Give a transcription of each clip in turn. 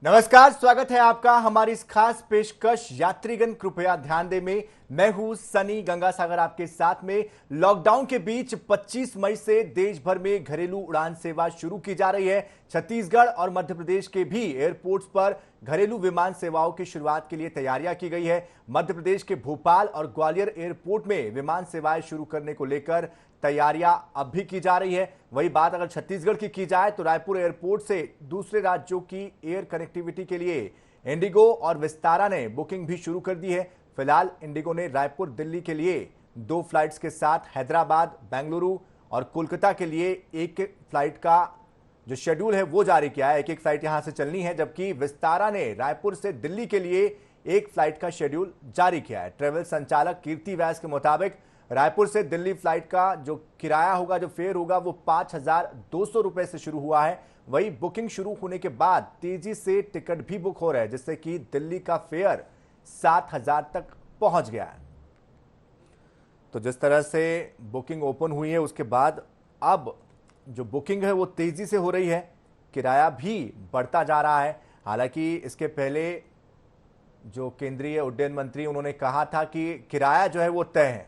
नमस्कार, स्वागत है आपका हमारी इस खास पेशकश यात्रीगण कृपया ध्यान दें में। मैं हूं सनी गंगासागर आपके साथ में। लॉकडाउन के बीच 25 मई से देश भर में घरेलू उड़ान सेवा शुरू की जा रही है। छत्तीसगढ़ और मध्य प्रदेश के भी एयरपोर्ट्स पर घरेलू विमान सेवाओं की शुरुआत के लिए तैयारियां की गई है। मध्य प्रदेश के भोपाल और ग्वालियर एयरपोर्ट में विमान सेवाएं शुरू करने को लेकर तैयारियां अब भी की जा रही है। वही बात अगर छत्तीसगढ़ की जाए तो रायपुर एयरपोर्ट से दूसरे राज्यों की एयर कनेक्टिविटी के लिए इंडिगो और विस्तारा ने बुकिंग भी शुरू कर दी है। फिलहाल इंडिगो ने रायपुर दिल्ली के लिए 2 फ्लाइट्स के साथ हैदराबाद, बेंगलुरु और कोलकाता के लिए एक फ्लाइट का जो शेड्यूल है वो जारी किया है। एक फ्लाइट यहां से चलनी है, जबकि विस्तारा ने रायपुर से दिल्ली के लिए एक फ्लाइट का शेड्यूल जारी किया है। ट्रेवल संचालक कीर्ति व्यास के मुताबिक रायपुर से दिल्ली फ्लाइट का जो किराया होगा, जो फेयर होगा, वो 5,200 रुपए से शुरू हुआ है। वही बुकिंग शुरू होने के बाद तेजी से टिकट भी बुक हो रहे हैं, जिससे कि दिल्ली का फेयर 7,000 तक पहुंच गया है। तो जिस तरह से बुकिंग ओपन हुई है उसके बाद अब जो बुकिंग है वो तेजी से हो रही है, किराया भी बढ़ता जा रहा है। हालांकि इसके पहले जो केंद्रीय उड्डयन मंत्री उन्होंने कहा था कि किराया जो है वो तय है।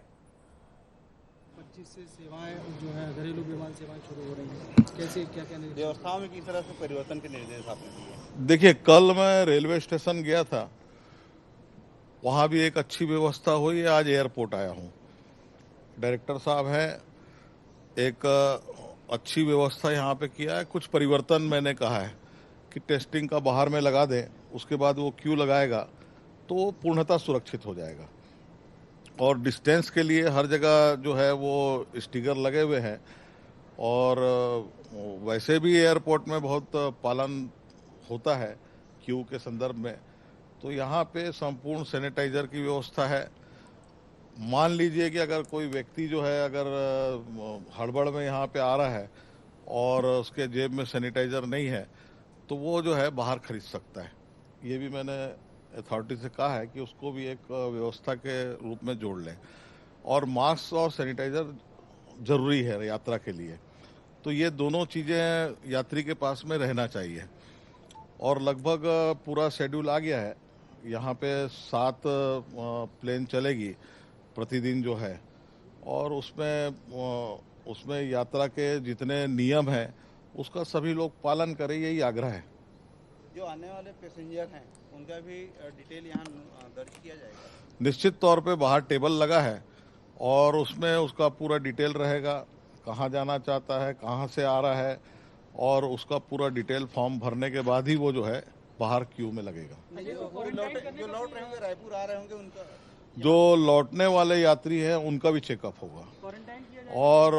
25 से सेवाएं जो है घरेलू विमान सेवाएं शुरू हो रही हैं, कैसे क्या क्या व्यवस्थाओं में किस तरह से परिवर्तन के निर्देश आपने दिए? देखिए, कल मैं रेलवे स्टेशन गया था, वहाँ भी एक अच्छी व्यवस्था हुई है। आज एयरपोर्ट आया हूँ, डायरेक्टर साहब हैं, एक अच्छी व्यवस्था यहाँ पे किया है। कुछ परिवर्तन मैंने कहा है कि टेस्टिंग का बाहर में लगा दें, उसके बाद वो क्यू लगाएगा तो वो पूर्णतः सुरक्षित हो जाएगा। और डिस्टेंस के लिए हर जगह जो है वो स्टिकर लगे हुए हैं। और वैसे भी एयरपोर्ट में बहुत पालन होता है क्यू के संदर्भ में। तो यहाँ पे संपूर्ण सैनिटाइजर की व्यवस्था है। मान लीजिए कि अगर कोई व्यक्ति जो है अगर हड़बड़ में यहाँ पे आ रहा है और उसके जेब में सैनिटाइजर नहीं है तो वो जो है बाहर खरीद सकता है। ये भी मैंने अथॉरिटी से कहा है कि उसको भी एक व्यवस्था के रूप में जोड़ लें। और मास्क और सैनिटाइजर जरूरी है यात्रा के लिए। तो ये दोनों चीज़ें यात्री के पास में रहना चाहिए। और लगभग पूरा शेड्यूल आ गया है। यहाँ पे 7 प्लेन चलेगी प्रतिदिन जो है। और उसमें यात्रा के जितने नियम हैं उसका सभी लोग पालन करें, यही आग्रह है। जो आने वाले पैसेंजर हैं उनका भी डिटेल यहाँ दर्ज किया जाएगा? निश्चित तौर पे बाहर टेबल लगा है और उसमें उसका पूरा डिटेल रहेगा, कहाँ जाना चाहता है, कहाँ से आ रहा है, और उसका पूरा डिटेल फॉर्म भरने के बाद ही वो जो है बाहर क्यू में लगेगा। जो लौट रहे होंगे, रायपुर आ रहे होंगे, उनका जो लौटने वाले यात्री हैं उनका भी चेकअप होगा। और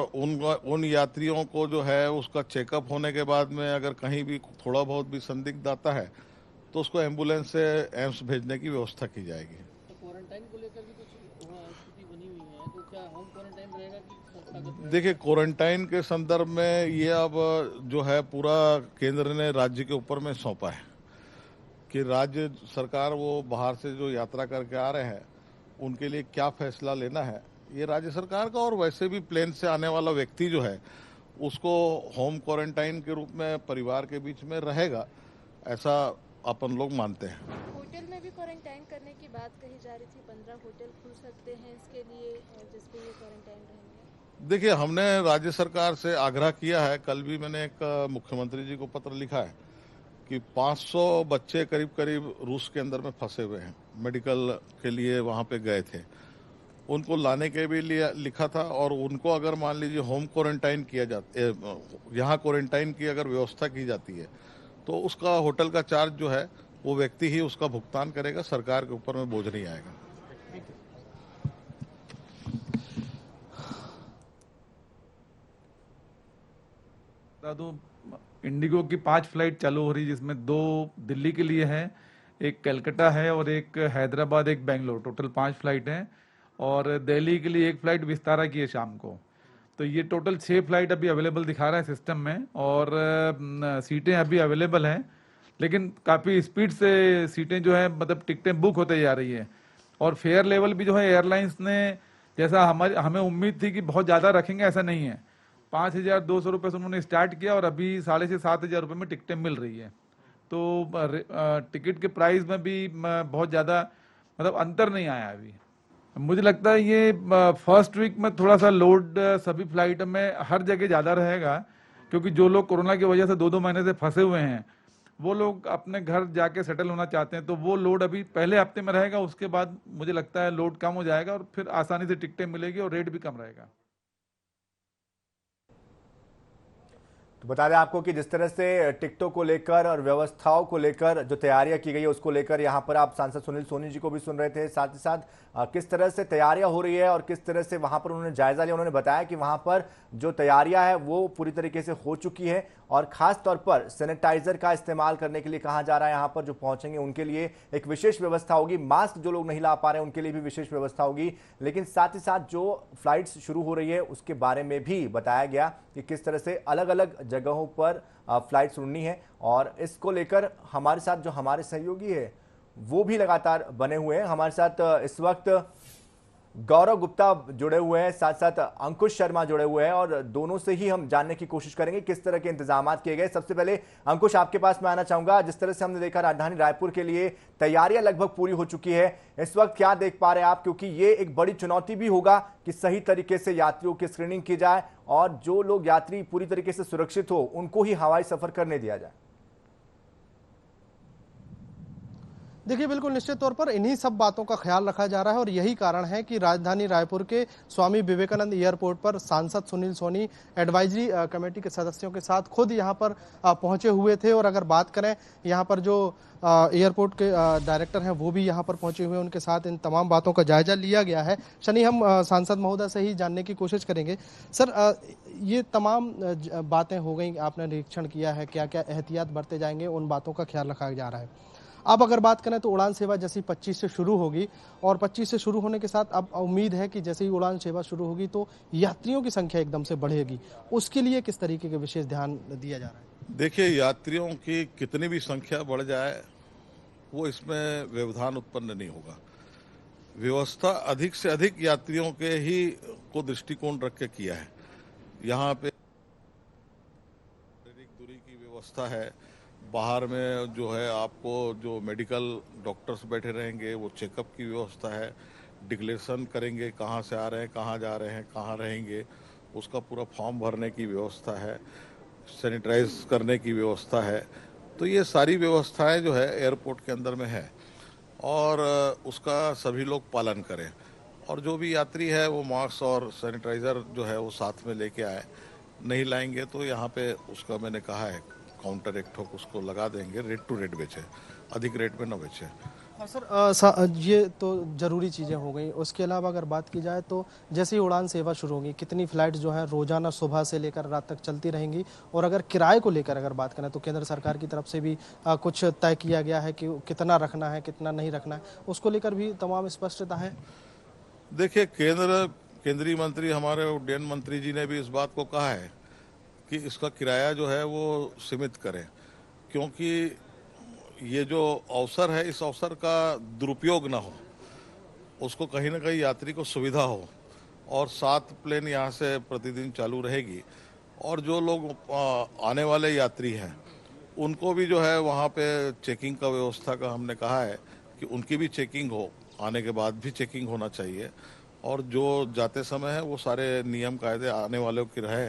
उन यात्रियों को जो है उसका चेकअप होने के बाद में अगर कहीं भी थोड़ा बहुत भी संदिग्ध आता है तो उसको एम्बुलेंस से एम्स भेजने की व्यवस्था की जाएगी। तो क्वारंटाइन को लेकर भी कुछ स्थिति बनी हुई है, तो क्या होम क्वारंटाइन रहेगा कि संस्थागत रहेगा? देखिए, क्वारंटाइन के संदर्भ में ये अब जो है पूरा केंद्र ने राज्य के ऊपर में सौंपा है कि राज्य सरकार वो बाहर से जो यात्रा करके आ रहे हैं उनके लिए क्या फैसला लेना है, ये राज्य सरकार का। और वैसे भी प्लेन से आने वाला व्यक्ति जो है उसको होम क्वारंटाइन के रूप में परिवार के बीच में रहेगा, ऐसा अपन लोग मानते हैं। होटल में भी क्वारंटाइन करने की बात कही जा रही थी। 15 होटल खुल सकते हैं इसके लिए, जिसपे ये क्वारंटाइन रहेंगे। देखिए, हमने राज्य सरकार से आग्रह किया है। कल भी मैंने एक मुख्यमंत्री जी को पत्र लिखा है कि 500 बच्चे करीब करीब रूस के अंदर में फंसे हुए हैं, मेडिकल के लिए वहाँ पे गए थे, उनको लाने के भी लिए लिखा था। और उनको अगर मान लीजिए होम क्वारंटाइन किया जाता, यहाँ क्वारंटाइन की अगर व्यवस्था की जाती है तो उसका होटल का चार्ज जो है वो व्यक्ति ही उसका भुगतान करेगा, सरकार के ऊपर में बोझ नहीं आएगा। बता दूं, इंडिगो की 5 फ्लाइट चालू हो रही, जिसमें 2 दिल्ली के लिए है, एक कलकत्ता है और एक हैदराबाद, एक बेंगलोर। टोटल 5 फ्लाइट हैं। और दिल्ली के लिए एक फ्लाइट विस्तारा की है शाम को। तो ये टोटल 6 फ्लाइट अभी अवेलेबल दिखा रहा है सिस्टम में। और सीटें अभी अवेलेबल हैं, लेकिन काफ़ी स्पीड से सीटें जो है मतलब टिकटें बुक होते जा रही है। और फेयर लेवल भी जो है एयरलाइंस ने, जैसा हमें उम्मीद थी कि बहुत ज़्यादा रखेंगे, ऐसा नहीं है। 5,200 रुपये से उन्होंने स्टार्ट किया और अभी 6,500 से 7,000 रुपये में टिकटें मिल रही है। तो टिकट के प्राइस में भी बहुत ज़्यादा मतलब अंतर नहीं आया अभी। मुझे लगता है ये फर्स्ट वीक में थोड़ा सा लोड सभी फ्लाइट में हर जगह ज़्यादा रहेगा, क्योंकि जो लोग कोरोना की वजह से 2-2 महीने से फंसे हुए हैं वो लोग अपने घर जाके सेटल होना चाहते हैं, तो वो लोड अभी पहले हफ्ते में रहेगा। उसके बाद मुझे लगता है लोड कम हो जाएगा और फिर आसानी से टिकटें मिलेगी और रेट भी कम रहेगा। तो बता दें आपको कि जिस तरह से टिकटों को लेकर और व्यवस्थाओं को लेकर जो तैयारियां की गई है उसको लेकर यहां पर आप सांसद सुनील सोनी जी को भी सुन रहे थे, साथ ही साथ किस तरह से तैयारियां हो रही है और किस तरह से वहां पर उन्होंने जायजा लिया। उन्होंने बताया कि वहां पर जो तैयारियां है वो पूरी तरीके से हो चुकी है और खास तौर पर सैनिटाइजर का इस्तेमाल करने के लिए कहा जा रहा है। यहां पर जो पहुंचेंगे उनके लिए एक विशेष व्यवस्था होगी, मास्क जो लोग नहीं ला पा रहे हैं उनके लिए भी विशेष व्यवस्था होगी। लेकिन साथ ही साथ जो फ्लाइट्स शुरू हो रही है उसके बारे में भी बताया गया कि किस तरह से अलग अलग जगहों पर फ्लाइट्स उड़नी है और इसको लेकर हमारे साथ जो हमारे सहयोगी है वो भी लगातार बने हुए हैं। हमारे साथ इस वक्त गौरव गुप्ता जुड़े हुए हैं, साथ साथ अंकुश शर्मा जुड़े हुए हैं और दोनों से ही हम जानने की कोशिश करेंगे किस तरह के इंतजाम किए गए। सबसे पहले अंकुश, आपके पास मैं आना चाहूंगा। जिस तरह से हमने देखा राजधानी रायपुर के लिए तैयारियां लगभग पूरी हो चुकी है, इस वक्त क्या देख पा रहे हैं आप, क्योंकि ये एक बड़ी चुनौती भी होगा कि सही तरीके से यात्रियों की स्क्रीनिंग की जाए और जो लोग यात्री पूरी तरीके से सुरक्षित हो उनको ही हवाई सफर करने दिया जाए। देखिए, बिल्कुल निश्चित तौर पर इन्हीं सब बातों का ख्याल रखा जा रहा है और यही कारण है कि राजधानी रायपुर के स्वामी विवेकानंद एयरपोर्ट पर सांसद सुनील सोनी एडवाइजरी कमेटी के सदस्यों के साथ खुद यहां पर पहुंचे हुए थे। और अगर बात करें, यहां पर जो एयरपोर्ट के डायरेक्टर हैं वो भी यहां पर पहुंचे हुए हैं, उनके साथ इन तमाम बातों का जायजा लिया गया है। शनि, हम सांसद महोदय से ही जानने की कोशिश करेंगे। सर, ये तमाम बातें हो गई, आपने निरीक्षण किया है, क्या क्या एहतियात बरते जाएंगे उन बातों का ख्याल रखा जा रहा है। अब अगर बात करें तो उड़ान सेवा जैसी 25 से शुरू होगी और 25 से शुरू होने के साथ अब उम्मीद है कि जैसे ही उड़ान सेवा शुरू होगी तो यात्रियों की संख्या एकदम से बढ़ेगी। उसके लिए किस तरीके के विशेष ध्यान दिया जा रहा है? देखिए, यात्रियों की कितनी भी संख्या बढ़ जाए वो इसमें व्यवधान उत्पन्न नहीं होगा। व्यवस्था अधिक से अधिक यात्रियों के ही को दृष्टिकोण रख के किया है। यहाँ पे शारीरिक दूरी की व्यवस्था है, बाहर में जो है आपको जो मेडिकल डॉक्टर्स बैठे रहेंगे वो चेकअप की व्यवस्था है, डिक्लेरेशन करेंगे कहाँ से आ रहे हैं, कहाँ जा रहे हैं, कहाँ रहेंगे, उसका पूरा फॉर्म भरने की व्यवस्था है, सैनिटाइज करने की व्यवस्था है। तो ये सारी व्यवस्थाएं जो है एयरपोर्ट के अंदर में है और उसका सभी लोग पालन करें और जो भी यात्री है वो मास्क और सैनिटाइज़र जो है वो साथ में लेके आए। नहीं लाएंगे तो यहाँ पे उसका मैंने कहा है काउंटर एक ठोक उसको लगा देंगे, रेट टू रेट बेचे, अधिक रेट में न बेचे। सर, ये तो जरूरी चीज़ें हो गई। उसके अलावा अगर बात की जाए तो जैसे ही उड़ान सेवा शुरू होगी, कितनी फ्लाइट्स जो है रोजाना सुबह से लेकर रात तक चलती रहेंगी? और अगर किराए को लेकर अगर बात करें तो केंद्र सरकार की तरफ से भी कुछ तय किया गया है कि कितना रखना है, कितना नहीं रखना है, उसको लेकर भी तमाम स्पष्टता है। देखिए, केंद्रीय मंत्री हमारे उड्डयन मंत्री जी ने भी इस बात को कहा है कि इसका किराया जो है वो सीमित करें, क्योंकि ये जो अवसर है इस अवसर का दुरुपयोग ना हो, उसको कहीं ना कहीं यात्री को सुविधा हो। और 7 प्लेन यहाँ से प्रतिदिन चालू रहेगी और जो लोग आने वाले यात्री हैं उनको भी जो है वहाँ पे चेकिंग का व्यवस्था का हमने कहा है कि उनकी भी चेकिंग हो, आने के बाद भी चेकिंग होना चाहिए और जो जाते समय है वो सारे नियम कायदे आने वालों की रहे,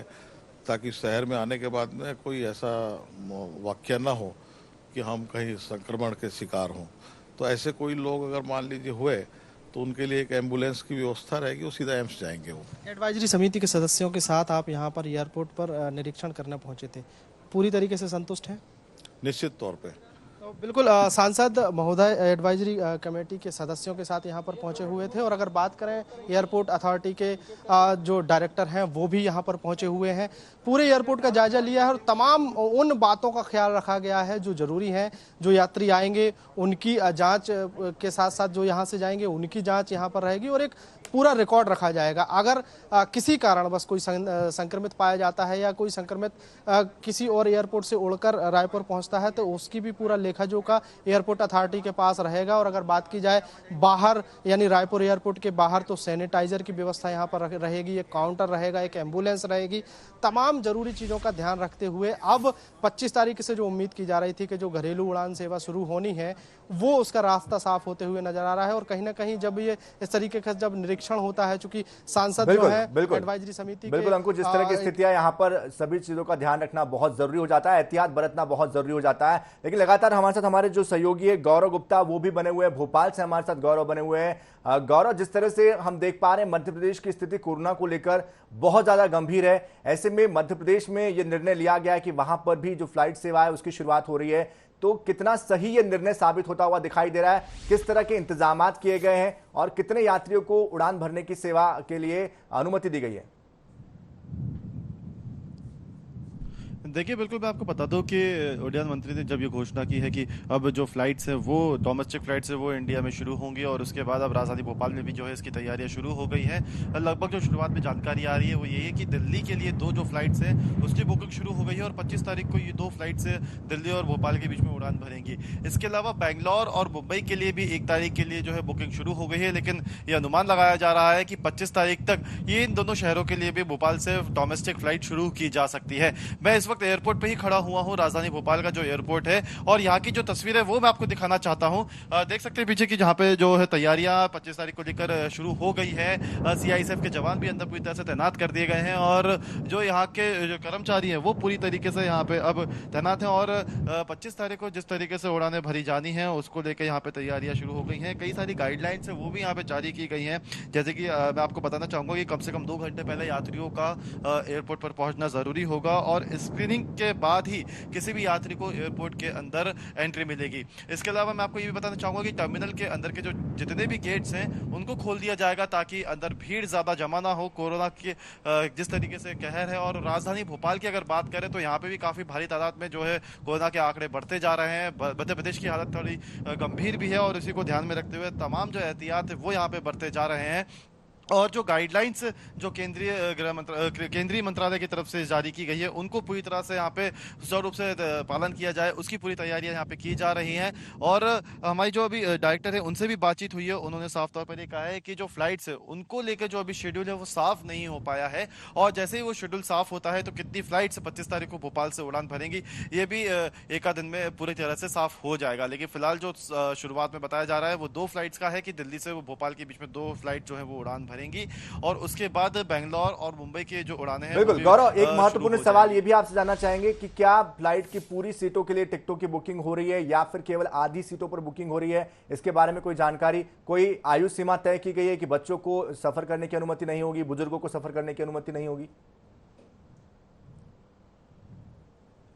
ताकि शहर में आने के बाद में कोई ऐसा वाकया ना हो कि हम कहीं संक्रमण के शिकार हों। तो ऐसे कोई लोग अगर मान लीजिए हुए तो उनके लिए एक एम्बुलेंस की व्यवस्था रहेगी, वो सीधा एम्स जाएंगे। वो एडवाइजरी समिति के सदस्यों के साथ आप यहाँ पर एयरपोर्ट पर निरीक्षण करने पहुंचे थे, पूरी तरीके से संतुष्ट हैं? निश्चित तौर पे। तो बिल्कुल, सांसद महोदय एडवाइजरी कमेटी के सदस्यों के साथ यहाँ पर पहुंचे हुए थे। और अगर बात करें एयरपोर्ट अथॉरिटी के जो डायरेक्टर हैं वो भी यहाँ पर पहुंचे हुए हैं, पूरे एयरपोर्ट का जायजा लिया है और तमाम उन बातों का ख्याल रखा गया है जो जरूरी है। जो यात्री आएंगे उनकी जांच के साथ साथ जो यहाँ से जाएंगे उनकी जांच यहाँ पर रहेगी और एक पूरा रिकॉर्ड रखा जाएगा। अगर किसी कारणवश कोई संक्रमित पाया जाता है या कोई संक्रमित किसी और एयरपोर्ट से उड़कर रायपुर पहुंचता है तो उसकी भी पूरा लेखा खजो का एयरपोर्ट अथॉरिटी के पास रहेगा। और अगर बात की जाए बाहर यानी रायपुर एयरपोर्ट के बाहर तो सैनिटाइजर की व्यवस्था यहाँ पर रहेगी, एक काउंटर रहेगा, एक एम्बुलेंस रहेगी। तमाम जरूरी चीज़ों का ध्यान रखते हुए अब 25 तारीख से जो उम्मीद की जा रही थी कि जो घरेलू उड़ान सेवा शुरू होनी है वो उसका रास्ता साफ होते हुए नजर आ रहा है। और कहीं ना कहीं जब ये इस तरीके का जब निरीक्षण होता है, चूंकि सांसद जो है एडवाइजरी समिति बिल्कुल अंकुश, जिस तरह की स्थितियां यहाँ पर सभी चीजों का ध्यान रखना बहुत जरूरी हो जाता है, एहतियात बरतना बहुत जरूरी हो जाता है। लेकिन लगातार हमारे साथ हमारे जो सहयोगी है गौरव गुप्ता वो भी बने हुए हैं, भोपाल से हमारे साथ गौरव बने हुए हैं। गौरव, जिस तरह से हम देख पा रहे हैं मध्य प्रदेश की स्थिति कोरोना को लेकर बहुत ज्यादा गंभीर है, ऐसे में मध्य प्रदेश में यह निर्णय लिया गया है कि वहां पर भी जो फ्लाइट सेवा है उसकी शुरुआत हो रही है, तो कितना सही ये निर्णय साबित होता हुआ दिखाई दे रहा है? किस तरह के इंतजामात किए गए हैं और कितने यात्रियों को उड़ान भरने की सेवा के लिए अनुमति दी गई है? देखिए, बिल्कुल मैं आपको बता दूं कि उड्डयन मंत्री ने जब ये घोषणा की है कि अब जो फ्लाइट्स हैं वो डोमेस्टिक फ्लाइट्स है वो इंडिया में शुरू होंगी और उसके बाद अब राजधानी भोपाल में भी जो है इसकी तैयारियां शुरू हो गई है। लगभग जो शुरुआत में जानकारी आ रही है वो यही है कि दिल्ली के लिए 2 जो फ्लाइट्स हैं उसकी बुकिंग शुरू हो गई है और 25 तारीख को ये 2 फ्लाइट्स दिल्ली और भोपाल के बीच में उड़ान भरेंगी। इसके अलावा बेंगलोर और मुंबई के लिए भी 1 तारीख के लिए जो है बुकिंग शुरू हो गई है, लेकिन ये अनुमान लगाया जा रहा है कि 25 तारीख तक ये इन दोनों शहरों के लिए भी भोपाल से डोमेस्टिक फ्लाइट शुरू की जा सकती है। मैं इस वक्त एयरपोर्ट पे ही खड़ा हुआ हूं, राजधानी भोपाल का जो एयरपोर्ट है, और यहाँ की जो तस्वीर है वो मैं आपको दिखाना चाहता हूं। देख सकते हैं पीछे की जहाँ पे जो है तैयारियां 25 तारीख को लेकर शुरू हो गई है। सीआईएसएफ के जवान भी अंदर पूरी तरह से तैनात कर दिए गए हैं और जो यहाँ के जो कर्मचारी हैं वो पूरी तरीके से यहाँ पे अब तैनात हैं और 25 तारीख को जिस तरीके से उड़ानें भरी जानी है उसको लेकर यहाँ पे तैयारियां शुरू हो गई हैं। कई सारी गाइडलाइंस है वो भी यहाँ पे जारी की गई हैं, जैसे कि मैं आपको बताना चाहूंगा कि कम से कम 2 घंटे पहले यात्रियों का एयरपोर्ट पर पहुंचना जरूरी होगा और स्क्रीनिंग के बाद ही किसी भी यात्री को एयरपोर्ट के अंदर एंट्री मिलेगी। इसके अलावा मैं आपको ये भी बताना चाहूंगा कि टर्मिनल के अंदर के जो जितने भी गेट्स हैं उनको खोल दिया जाएगा ताकि अंदर भीड़ ज्यादा जमा ना हो। कोरोना के जिस तरीके से कहर है और राजधानी भोपाल की अगर बात करें तो यहाँ पे भी काफी भारी तादाद में जो है कोरोना के आंकड़े बढ़ते जा रहे हैं। मध्य प्रदेश की हालत थोड़ी गंभीर भी है और इसी को ध्यान में रखते हुए तमाम जो एहतियात है वो यहाँ पे बढ़ते जा रहे हैं और जो गाइडलाइंस जो केंद्रीय मंत्रालय की तरफ से जारी की गई है उनको पूरी तरह से यहाँ पे सुचारू रूप से पालन किया जाए उसकी पूरी तैयारियां यहाँ पे की जा रही हैं। और हमारी जो अभी डायरेक्टर है उनसे भी बातचीत हुई है, उन्होंने साफ तौर पर ये कहा है कि जो फ्लाइट्स है उनको लेकर जो अभी शेड्यूल है वो साफ नहीं हो पाया है और जैसे ही वो शेड्यूल साफ होता है तो कितनी फ्लाइट्स 25 तारीख को भोपाल से उड़ान भरेंगी ये भी एक आध दिन में पूरी तरह से साफ हो जाएगा। लेकिन फिलहाल जो शुरुआत में बताया जा रहा है वो 2 फ्लाइट्स का है कि दिल्ली से भोपाल के बीच में 2 फ्लाइट जो है वो उड़ान भरेंगी और उसके बाद बेंगलोर और मुंबई के जो उड़ानें हैं। बिल्कुल गौरव, एक महत्वपूर्ण सवाल ये भी आपसे जानना चाहेंगे कि क्या फ्लाइट की पूरी सीटों के लिए टिकटों की बुकिंग हो रही है या फिर केवल आधी सीटों पर बुकिंग हो रही है? इसके बारे में कोई जानकारी, कोई आयु सीमा तय की गई है कि बच्चों को सफर करने की अनुमति नहीं होगी, बुजुर्गों को सफर करने की अनुमति नहीं होगी?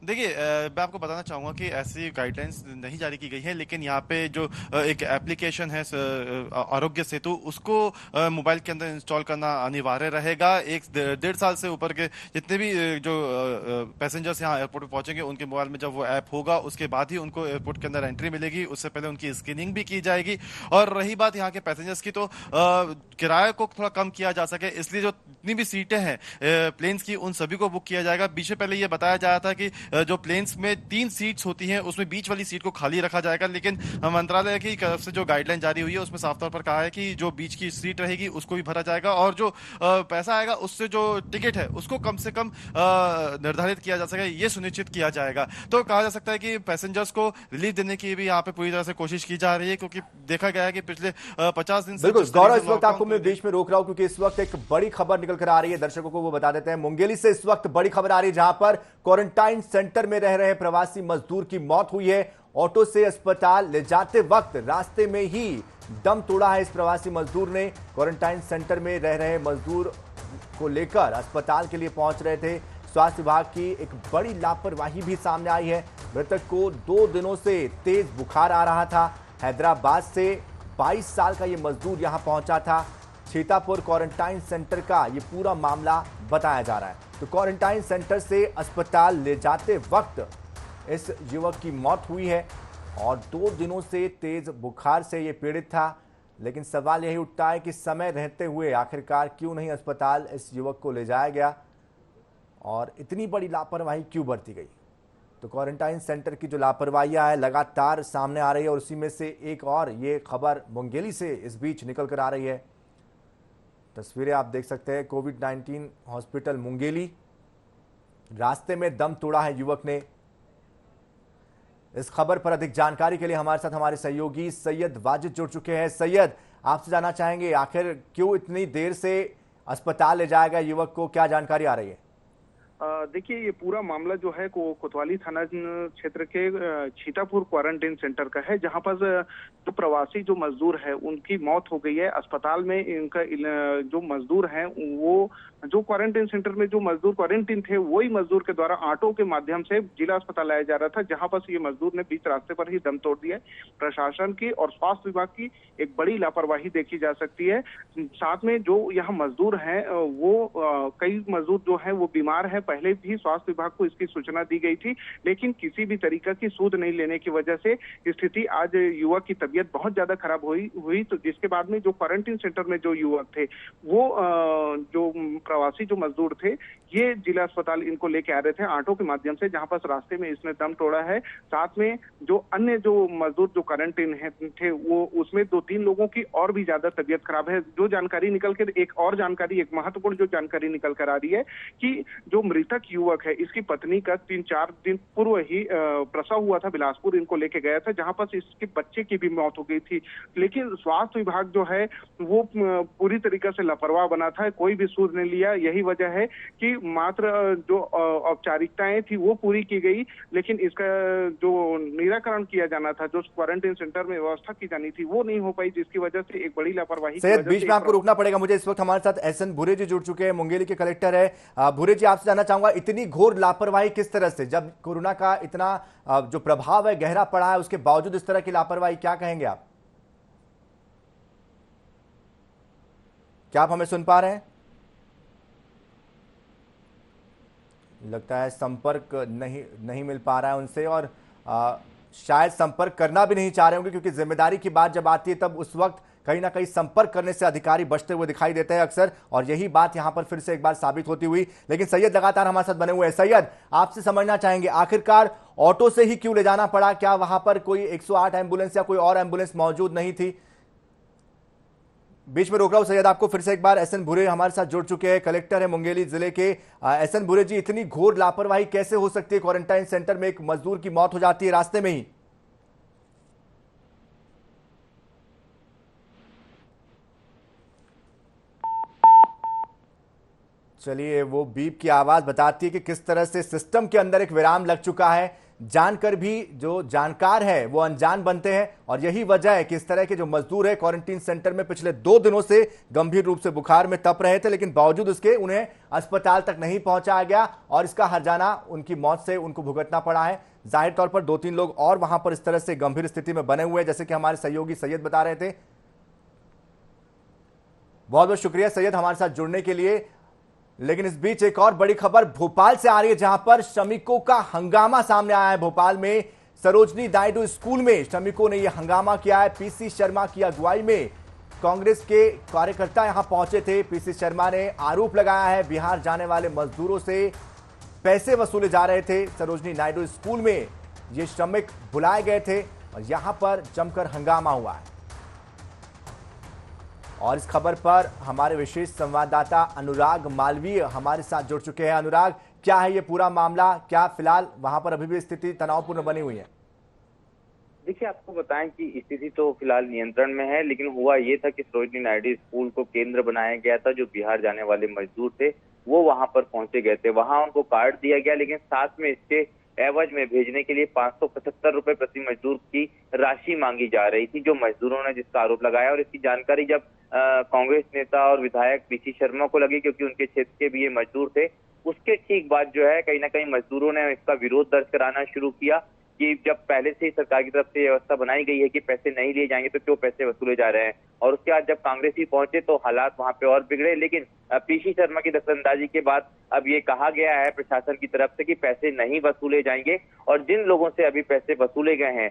देखिए, मैं आपको बताना चाहूँगा कि ऐसी गाइडलाइंस नहीं जारी की गई है, लेकिन यहाँ पे जो एक एप्लीकेशन है आरोग्य सेतु उसको मोबाइल के अंदर इंस्टॉल करना अनिवार्य रहेगा। 1-1.5 साल से ऊपर के जितने भी जो पैसेंजर्स यहाँ एयरपोर्ट पे पहुंचेंगे उनके मोबाइल में जब वो ऐप होगा उसके बाद ही उनको एयरपोर्ट के अंदर एंट्री मिलेगी, उससे पहले उनकी स्क्रीनिंग भी की जाएगी। और रही बात यहाँ के पैसेंजर्स की तो किराए को थोड़ा कम किया जा सके इसलिए जो जितनी भी सीटें हैं प्लेन्स की उन सभी को बुक किया जाएगा। बीच में पहले ये बताया जा रहा था कि जो प्लेन्स में 3 सीट्स होती हैं उसमें बीच वाली सीट को खाली रखा जाएगा, लेकिन मंत्रालय की तरफ से जो गाइडलाइन जारी हुई है उसमें साफ तौर पर कहा है कि जो बीच की सीट रहेगी उसको भी भरा जाएगा और जो पैसा आएगा उससे जो टिकट है उसको कम से कम निर्धारित किया जा सके ये सुनिश्चित किया जाएगा। तो कहा जा सकता है कि पैसेंजर्स को रिलीफ देने की भी यहाँ पे पूरी तरह से कोशिश की जा रही है क्योंकि देखा गया है कि पिछले 50 दिन से। बिल्कुल गौरव, इस वक्त आपको मैं बीच में रोक रहा हूं क्योंकि इस वक्त एक बड़ी खबर निकल कर आ रही है, दर्शकों को वो बता देते हैं। मुंगेली से इस वक्त बड़ी खबर आ रही है जहां पर क्वारंटाइन सेंटर में रह रहे प्रवासी मजदूर की मौत हुई है। ऑटो से अस्पताल ले जाते वक्त रास्ते में ही दम तोड़ा है इस प्रवासी मजदूर ने। क्वारंटाइन सेंटर में रह रहे मजदूर को लेकर अस्पताल के लिए पहुंच रहे थे। स्वास्थ्य विभाग की एक बड़ी लापरवाही भी सामने आई है। मृतक को 2 दिनों से तेज बुखार आ रहा था। हैदराबाद से 22 साल का ये मजदूर यहां पहुंचा था। सीतापुर क्वारंटाइन सेंटर का ये पूरा मामला बताया जा रहा है। तो क्वारंटाइन सेंटर से अस्पताल ले जाते वक्त इस युवक की मौत हुई है और 2 दिनों से तेज बुखार से ये पीड़ित था। लेकिन सवाल यही उठता है कि समय रहते हुए आखिरकार क्यों नहीं अस्पताल इस युवक को ले जाया गया और इतनी बड़ी लापरवाही क्यों बरती गई? तो क्वारंटाइन सेंटर की जो लापरवाहियां है लगातार सामने आ रही है और उसी में से एक और ये खबर मुंगेली से इस बीच निकल कर आ रही है। तस्वीरें आप देख सकते हैं, कोविड-19 हॉस्पिटल मुंगेली, रास्ते में दम तोड़ा है युवक ने। इस खबर पर अधिक जानकारी के लिए हमारे साथ हमारे सहयोगी सैयद वाजिद जुड़ चुके हैं। सैयद, आपसे जानना चाहेंगे आखिर क्यों इतनी देर से अस्पताल ले जाया गया युवक को, क्या जानकारी आ रही है? देखिए, ये पूरा मामला जो है कोतवाली थाना क्षेत्र के छीतापुर क्वारंटाइन सेंटर का है, जहां पर जो प्रवासी जो मजदूर है उनकी मौत हो गई है। अस्पताल में इनका जो मजदूर हैं वो जो क्वारंटाइन सेंटर में जो मजदूर क्वारंटीन थे वही मजदूर के द्वारा ऑटो के माध्यम से जिला अस्पताल लाया जा रहा था, जहां पर ये मजदूर ने बीच रास्ते पर ही दम तोड़ दिया। प्रशासन की और स्वास्थ्य विभाग की एक बड़ी लापरवाही देखी जा सकती है। साथ में जो यहाँ मजदूर हैं वो कई मजदूर जो है वो बीमार है। पहले भी स्वास्थ्य विभाग को इसकी सूचना दी गई थी, लेकिन किसी भी तरीका की सूद नहीं लेने की वजह से स्थिति आज युवक की तबीयत बहुत ज्यादा खराब हुई तो जिसके बाद में जो क्वारंटाइन सेंटर में जो युवक थे वो जो प्रवासी जो मजदूर थे ये जिला अस्पताल इनको लेके आ रहे थे ऑटो के माध्यम से, जहां पर रास्ते में इसने दम तोड़ा है। साथ में जो अन्य जो मजदूर जो क्वारंटाइन थे वो उसमें 2-3 लोगों की और भी ज्यादा तबीयत खराब है। जो जानकारी निकल कर एक महत्वपूर्ण जो जानकारी निकल कर आ रही है कि जो मृतक युवक है इसकी पत्नी का 3-4 दिन पूर्व ही प्रसव हुआ था, बिलासपुर इनको लेके गया था, जहां पर इसके बच्चे की भी मौत हो गई थी। लेकिन स्वास्थ्य विभाग जो है वो पूरी तरीके से लापरवाह बना था, कोई भी सूद नहीं लिया। यही वजह है कि मात्र जो औपचारिकताएं थी वो पूरी की गई, लेकिन इसका जो निराकरण किया जाना था, जो क्वारंटाइन सेंटर में व्यवस्था की जानी थी वो नहीं हो पाई, जिसकी वजह से एक बड़ी लापरवाही। सैयद, बीच में आपको रुकना पड़ेगा मुझे। इस वक्त हमारे साथ एसएन भूरे जी जुड़ चुके हैं, मुंगेली के कलेक्टर है। भूरे जी, आपसे जानना चाहूंगा इतनी घोर लापरवाही किस तरह से, जब कोरोना का इतना जो प्रभाव है गहरा पड़ा है उसके बावजूद इस तरह की लापरवाही, क्या कहेंगे आप? क्या आप हमें सुन पा रहे हैं? लगता है संपर्क नहीं मिल पा रहा है उनसे और शायद संपर्क करना भी नहीं चाह रहे होंगे, क्योंकि जिम्मेदारी की बात जब आती है तब उस वक्त कहीं ना कहीं संपर्क करने से अधिकारी बचते हुए दिखाई देते हैं अक्सर, और यही बात यहां पर फिर से एक बार साबित होती हुई। लेकिन सैयद लगातार हमारे साथ बने हुए हैं। सैयद, आपसे समझना चाहेंगे आखिरकार ऑटो से ही क्यों ले जाना पड़ा? क्या वहां पर कोई 108 एम्बुलेंस या कोई और एम्बुलेंस मौजूद नहीं थी? बीच में रोक रहा हूं सैयद आपको, फिर से एक बार एसएन भूरे हमारे साथ जुड़ चुके हैं, कलेक्टर है मुंगेली जिले के। एसएन भूरे जी, इतनी घोर लापरवाही कैसे हो सकती है? क्वारंटाइन सेंटर में एक मजदूर की मौत हो जाती है रास्ते में ही। चलिए, वो बीप की आवाज बताती है कि किस तरह से सिस्टम के अंदर एक विराम लग चुका है। जानकर भी जो जानकार है वो अनजान बनते हैं, और यही वजह है कि इस तरह के जो मजदूर है क्वारंटीन सेंटर में पिछले 2 दिनों से गंभीर रूप से बुखार में तप रहे थे, लेकिन बावजूद उसके उन्हें अस्पताल तक नहीं पहुंचाया गया और इसका हर्जाना उनकी मौत से उनको भुगतना पड़ा है। जाहिर तौर पर 2-3 लोग और वहां पर इस तरह से गंभीर स्थिति में बने हुए हैं, जैसे कि हमारे सहयोगी सैयद बता रहे थे। बहुत बहुत शुक्रिया सैयद हमारे साथ जुड़ने के लिए। लेकिन इस बीच एक और बड़ी खबर भोपाल से आ रही है, जहां पर श्रमिकों का हंगामा सामने आया है। भोपाल में सरोजनी नायडू स्कूल में श्रमिकों ने यह हंगामा किया है। पीसी शर्मा की अगुवाई में कांग्रेस के कार्यकर्ता यहां पहुंचे थे। पीसी शर्मा ने आरोप लगाया है बिहार जाने वाले मजदूरों से पैसे वसूले जा रहे थे। सरोजनी नायडू स्कूल में ये श्रमिक बुलाए गए थे और यहां पर जमकर हंगामा हुआ है। और इस खबर पर हमारे विशेष संवाददाता अनुराग मालवीय हमारे साथ जुड़ चुके हैं। अनुराग, क्या है ये पूरा मामला? क्या फिलहाल वहां पर अभी भी स्थिति तनावपूर्ण बनी हुई है? देखिए, आपको बताएं कि स्थिति तो फिलहाल नियंत्रण में है, लेकिन हुआ ये था कि सरोजनी नायडू स्कूल को केंद्र बनाया गया था। जो बिहार जाने वाले मजदूर थे वो वहां पर पहुंचे गए थे, वहां उनको कार्ड दिया गया, लेकिन साथ में इसके एवज में भेजने के लिए 575 रुपए प्रति मजदूर की राशि मांगी जा रही थी, जो मजदूरों ने जिसका आरोप लगाया। और इसकी जानकारी जब कांग्रेस नेता और विधायक पीसी शर्मा को लगी, क्योंकि उनके क्षेत्र के भी ये मजदूर थे, उसके ठीक बाद जो है कहीं ना कहीं मजदूरों ने इसका विरोध दर्ज कराना शुरू किया कि जब पहले से ही सरकार की तरफ से व्यवस्था बनाई गई है कि पैसे नहीं लिए जाएंगे तो क्यों पैसे वसूले जा रहे हैं। और उसके बाद जब कांग्रेस ही पहुंचे तो हालात वहां पे और बिगड़े, लेकिन पीसी शर्मा की दखलंदाजी के बाद अब ये कहा गया है प्रशासन की तरफ से कि पैसे नहीं वसूले जाएंगे, और जिन लोगों से अभी पैसे वसूले गए हैं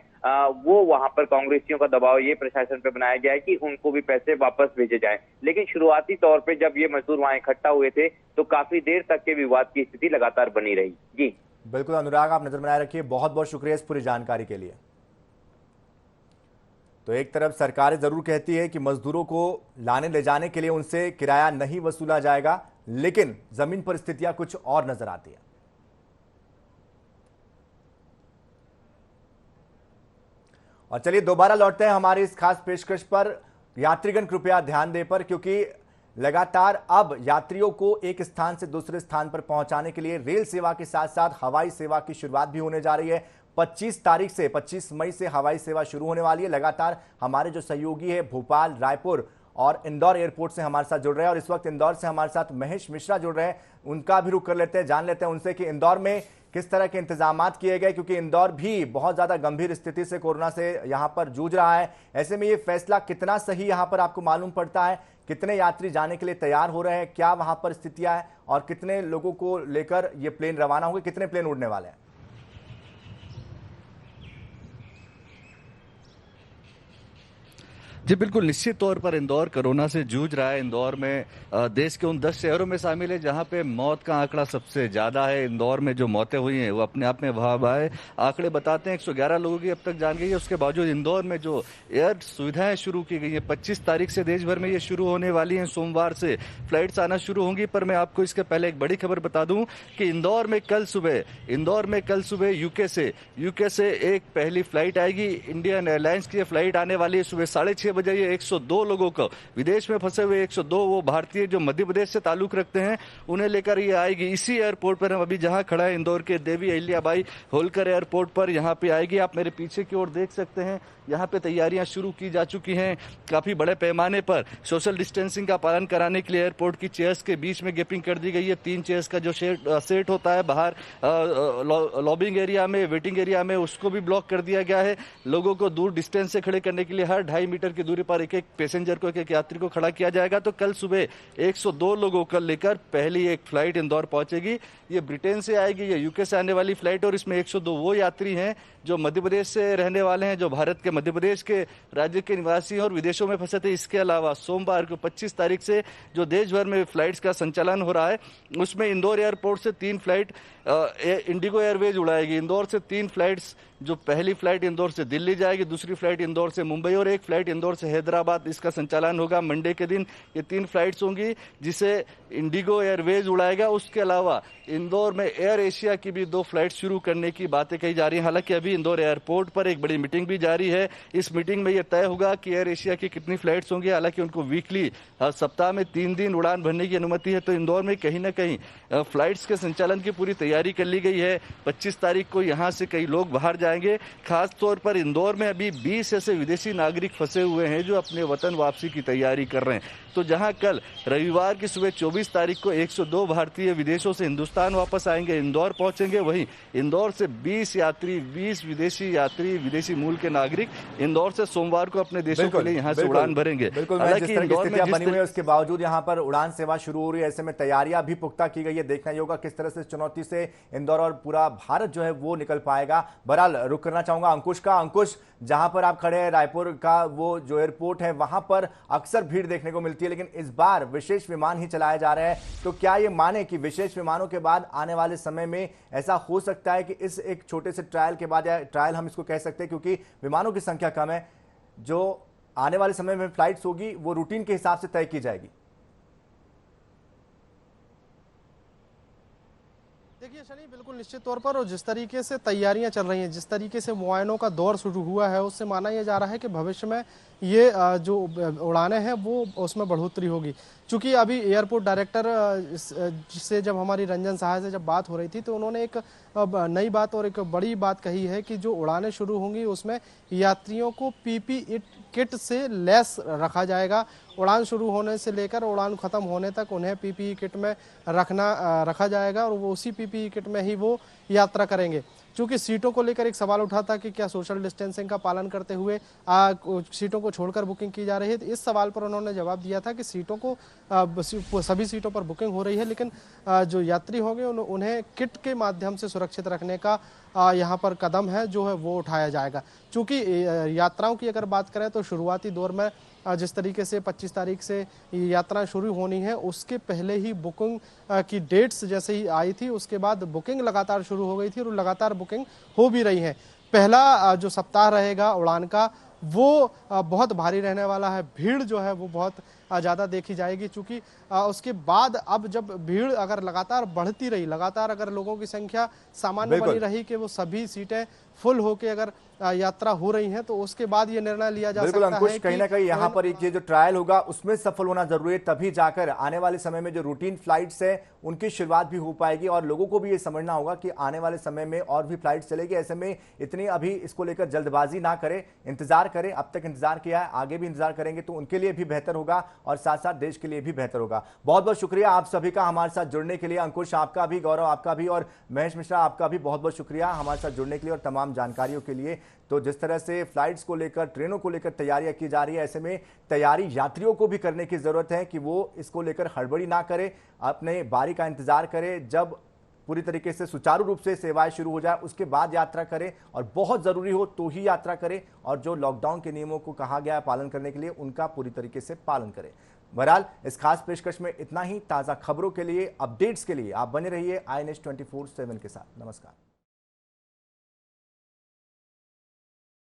वो वहां पर कांग्रेसियों का दबाव ये प्रशासन पे बनाया गया है कि उनको भी पैसे वापस भेजे जाएं। लेकिन शुरुआती तौर पे जब ये मजदूर वहां इकट्ठा हुए थे तो काफी देर तक के विवाद की स्थिति लगातार बनी रही। जी बिल्कुल अनुराग, आप नजर बनाए रखिए। बहुत बहुत शुक्रिया इस पूरी जानकारी के लिए। तो एक तरफ सरकारें जरूर कहती है कि मजदूरों को लाने ले जाने के लिए उनसे किराया नहीं वसूला जाएगा, लेकिन जमीन पर स्थितियां कुछ और नजर आती है। और चलिए दोबारा लौटते हैं हमारी इस खास पेशकश पर। यात्रीगण कृपया ध्यान दें पर, क्योंकि लगातार अब यात्रियों को एक स्थान से दूसरे स्थान पर पहुंचाने के लिए रेल सेवा के साथ साथ हवाई सेवा की शुरुआत भी होने जा रही है। 25 मई से हवाई सेवा शुरू होने वाली है। लगातार हमारे जो सहयोगी है भोपाल, रायपुर और इंदौर एयरपोर्ट से हमारे साथ जुड़ रहे हैं, और इस वक्त इंदौर से हमारे साथ महेश मिश्रा जुड़ रहे हैं। उनका भी रुख कर लेते हैं, जान लेते हैं उनसे कि इंदौर में किस तरह के इंतजामात किए गए, क्योंकि इंदौर भी बहुत ज्यादा गंभीर स्थिति से कोरोना से यहां पर जूझ रहा है। ऐसे में ये फैसला कितना सही यहां पर आपको मालूम पड़ता है? कितने यात्री जाने के लिए तैयार हो रहे हैं, क्या वहां पर स्थितियां हैं, और कितने लोगों को लेकर ये प्लेन रवाना होंगे, कितने प्लेन उड़ने वाले हैं? जी बिल्कुल, निश्चित तौर पर इंदौर कोरोना से जूझ रहा है। इंदौर में देश के उन 10 शहरों में शामिल है जहां पे मौत का आंकड़ा सबसे ज्यादा है। इंदौर में जो मौतें हुई हैं वो अपने आप में वाह है। आंकड़े बताते हैं 111 लोगों की अब तक जान गई है। उसके बावजूद इंदौर में जो एयर सुविधाएं शुरू की गई हैं, 25 तारीख से देश भर में ये शुरू होने वाली हैं। सोमवार से फ्लाइट्स आना शुरू होंगी। पर मैं आपको इसके पहले एक बड़ी खबर बता दूं कि इंदौर में कल सुबह यूके से एक पहली फ्लाइट आएगी। इंडियन एयरलाइंस की फ्लाइट आने वाली है सुबह 6:30 बजे। ये 102 लोगों को, विदेश में फंसे हुए 102 वो भारतीय जो मध्य प्रदेश से ताल्लुक रखते हैं, उन्हें लेकर ये आएगी। इसी एयरपोर्ट पर हम अभी जहां खड़ा है, इंदौर के देवी अहिल्याबाई होलकर एयरपोर्ट पर, यहां पे आएगी। आप मेरे पीछे की ओर देख सकते हैं, यहाँ पे तैयारियां शुरू की जा चुकी हैं। काफी बड़े पैमाने पर सोशल डिस्टेंसिंग का पालन कराने के लिए एयरपोर्ट की चेयर्स के बीच में गैपिंग कर दी गई है। 3 चेयर्स का जो सेट होता है बाहर लॉबिंग एरिया में, वेटिंग एरिया में, उसको भी ब्लॉक कर दिया गया है। लोगों को दूर डिस्टेंस से खड़े करने के लिए हर 2.5 मीटर की दूरी पर एक एक पैसेंजर को, एक यात्री को खड़ा किया जाएगा। तो कल सुबह 102 लोगों को लेकर पहली एक फ्लाइट इंदौर पहुंचेगी। ये ब्रिटेन से आएगी, ये यूके से आने वाली फ्लाइट, और इसमें 102 वो यात्री हैं जो मध्य प्रदेश से रहने वाले हैं, जो भारत के मध्य प्रदेश के राज्य के निवासी हैं और विदेशों में फंसे थे। इसके अलावा सोमवार को 25 तारीख से जो देश भर में फ्लाइट्स का संचालन हो रहा है, उसमें इंदौर एयरपोर्ट से 3 फ्लाइट इंडिगो एयरवेज उड़ाएगी। इंदौर से 3 फ्लाइट्स, जो पहली फ्लाइट इंदौर से दिल्ली जाएगी, दूसरी फ्लाइट इंदौर से मुंबई और एक फ्लाइट इंदौर से हैदराबाद, इसका संचालन होगा। मंडे के दिन ये 3 फ्लाइट्स होंगी जिसे इंडिगो एयरवेज उड़ाएगा। उसके अलावा इंदौर में एयर एशिया की भी 2 फ्लाइट शुरू करने की बातें कही जा रही हैं। हालांकि अभी इंदौर एयरपोर्ट पर एक बड़ी मीटिंग भी जारी है। इस मीटिंग में यह तय होगा कि एयर एशिया की कितनी फ्लाइट्स होंगी। हालांकि उनको वीकली, सप्ताह में 3 दिन उड़ान भरने की अनुमति है। तो इंदौर में कहीं ना कहीं फ्लाइट्स के संचालन की पूरी तैयारी कर ली गई है। 25 तारीख को यहाँ से कई लोग बाहर जाएंगे। खास तौर पर इंदौर में अभी 20 ऐसे विदेशी नागरिक फंसे हुए हैं जो अपने वतन वापसी की तैयारी कर रहे हैं। तो जहां कल रविवार की सुबह 24 तारीख को 102 भारतीय विदेशों से हिंदुस्तान वापस आएंगे, इंदौर पहुंचेंगे, वहीं इंदौर से 20 विदेशी यात्री, विदेशी मूल के नागरिक इंदौर से सोमवार को अपने देशों के लिए यहां से उड़ान भरेंगे। हालांकि इंदौर में बनी हुई है, उसके बावजूद यहां पर उड़ान सेवा शुरू हो रही है। ऐसे में तैयारियां भी पुख्ता की गई है। देखना ही होगा किस तरह से चुनौती से इंदौर और पूरा भारत जो है वो निकल पाएगा। बहरहाल रुक करना चाहूंगा अंकुश का। अंकुश, जहां पर आप खड़े हैं, रायपुर का वो जो एयरपोर्ट है, वहां पर अक्सर भीड़ देखने को मिलती है, लेकिन इस बार विशेष विमान ही चलाए जा रहे हैं। तो क्या ये माने कि विशेष विमानों के बाद आने वाले समय में ऐसा हो सकता है कि इस एक छोटे से ट्रायल के बाद, या ट्रायल हम इसको कह सकते हैं क्योंकि विमानों की संख्या कम है, जो आने वाले समय में फ्लाइट्स होगी वो रूटीन के हिसाब से तय की जाएगी? देखिए शनि, बिल्कुल निश्चित तौर पर, और जिस तरीके से तैयारियां चल रही हैं, जिस तरीके से मुआयनों का दौर शुरू हुआ है, उससे माना यह जा रहा है कि भविष्य में ये जो उड़ानें हैं वो उसमें बढ़ोतरी होगी। चूंकि अभी एयरपोर्ट डायरेक्टर से जब हमारी रंजन सहाय से जब बात हो रही थी, तो उन्होंने एक नई बात और एक बड़ी बात कही है कि जो उड़ानें शुरू होंगी उसमें यात्रियों को पीपीई किट से लैस रखा जाएगा। उड़ान शुरू होने से लेकर उड़ान खत्म होने तक उन्हें पीपीई किट में रखा जाएगा और वो उसी पीपीई किट में ही वो यात्रा करेंगे। चूंकि सीटों को लेकर एक सवाल उठा था कि क्या सोशल डिस्टेंसिंग का पालन करते हुए सीटों को छोड़कर बुकिंग की जा रही है, तो इस सवाल पर उन्होंने जवाब दिया था कि सीटों को सभी सीटों पर बुकिंग हो रही है, लेकिन जो यात्री होंगे उन्हें किट के माध्यम से सुरक्षित रखने का यहाँ पर कदम है जो है वो उठाया जाएगा। चूंकि यात्राओं की अगर बात करें तो शुरुआती दौर में जिस तरीके से 25 तारीख से यात्रा शुरू होनी है, उसके पहले ही बुकिंग की डेट्स जैसे ही आई थी, उसके बाद बुकिंग लगातार शुरू हो गई थी और लगातार बुकिंग हो भी रही है। पहला जो सप्ताह रहेगा उड़ान का वो बहुत भारी रहने वाला है। भीड़ जो है वो बहुत ज़्यादा देखी जाएगी, चूंकि उसके बाद अब जब भीड़ अगर लगातार बढ़ती रही, लगातार अगर लोगों की संख्या सामान्य बनी रही कि वो सभी सीटें फुल होके अगर यात्रा हो रही है, तो उसके बाद ये निर्णय लिया जा सकता है। अंकुश, कहीं ना कहीं यहाँ पर एक ये जो ट्रायल होगा उसमें सफल होना जरूरी है, तभी जाकर आने वाले समय में जो रूटीन फ्लाइट्स है उनकी शुरुआत भी हो पाएगी और लोगों को भी ये समझना होगा कि आने वाले समय में और भी फ्लाइट चलेगी। ऐसे में इतनी अभी इसको लेकर जल्दबाजी ना करें, इंतजार करें। अब तक इंतजार किया है, आगे भी इंतजार करेंगे तो उनके लिए भी बेहतर होगा और साथ साथ देश के लिए भी बेहतर होगा। बहुत बहुत शुक्रिया आप सभी का हमारे साथ जुड़ने के लिए। अंकुश आपका भी, गौरव आपका भी और महेश मिश्रा आपका भी बहुत बहुत शुक्रिया हमारे साथ जुड़ने के लिए और तमाम जानकारियों के लिए। तो जिस तरह से फ्लाइट्स को लेकर, ट्रेनों को लेकर तैयारियां की जा रही है, ऐसे में तैयारी यात्रियों को भी करने की जरूरत है कि वो इसको लेकर हड़बड़ी ना करें, अपने बारी का इंतजार करें। जब पूरी तरीके से सुचारू रूप से सेवाएं शुरू हो जाए उसके बाद यात्रा करें और बहुत जरूरी हो तो ही यात्रा करें और जो लॉकडाउन के नियमों को कहा गया है पालन करने के लिए उनका पूरी तरीके से पालन करें। बहरहाल इस खास पेशकश में इतना ही। ताजा खबरों के लिए, अपडेट्स के लिए आप बने रहिए INS 24/7 के साथ। नमस्कार।